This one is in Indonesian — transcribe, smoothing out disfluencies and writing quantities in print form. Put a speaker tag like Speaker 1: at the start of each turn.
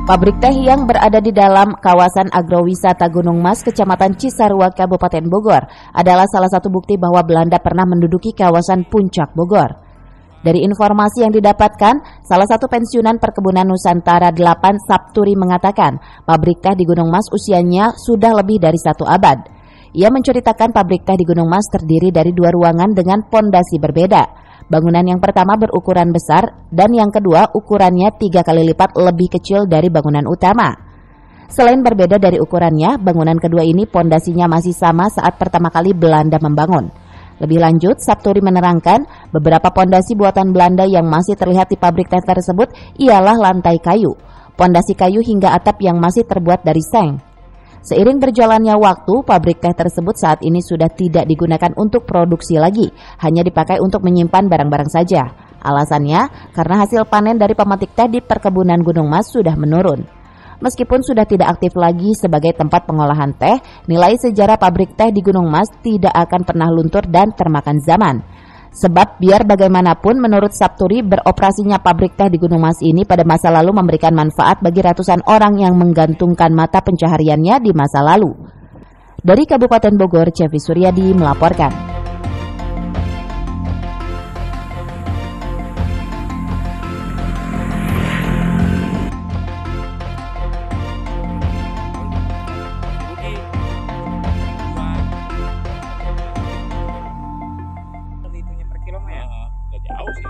Speaker 1: Pabrik teh yang berada di dalam kawasan agrowisata Gunung Mas, Kecamatan Cisarua, Kabupaten Bogor, adalah salah satu bukti bahwa Belanda pernah menduduki kawasan Puncak Bogor. Dari informasi yang didapatkan, salah satu pensiunan Perkebunan Nusantara 8 Sapturi mengatakan, pabrik teh di Gunung Mas usianya sudah lebih dari 1 abad. Ia menceritakan pabrik teh di Gunung Mas terdiri dari 2 ruangan dengan pondasi berbeda. Bangunan yang pertama berukuran besar dan yang kedua ukurannya 3 kali lipat lebih kecil dari bangunan utama. Selain berbeda dari ukurannya, bangunan kedua ini pondasinya masih sama saat pertama kali Belanda membangun. Lebih lanjut, Sapturi menerangkan beberapa pondasi buatan Belanda yang masih terlihat di pabrik teh tersebut ialah lantai kayu, pondasi kayu hingga atap yang masih terbuat dari seng. Seiring berjalannya waktu, pabrik teh tersebut saat ini sudah tidak digunakan untuk produksi lagi, hanya dipakai untuk menyimpan barang-barang saja. Alasannya, karena hasil panen dari pemetik teh di perkebunan Gunung Mas sudah menurun. Meskipun sudah tidak aktif lagi sebagai tempat pengolahan teh, nilai sejarah pabrik teh di Gunung Mas tidak akan pernah luntur dan termakan zaman. Sebab biar bagaimanapun menurut Sapturi beroperasinya pabrik teh di Gunung Mas ini pada masa lalu memberikan manfaat bagi ratusan orang yang menggantungkan mata pencahariannya di masa lalu. Dari Kabupaten Bogor, Cevi Suryadi melaporkan.
Speaker 2: Nggak jauh sih.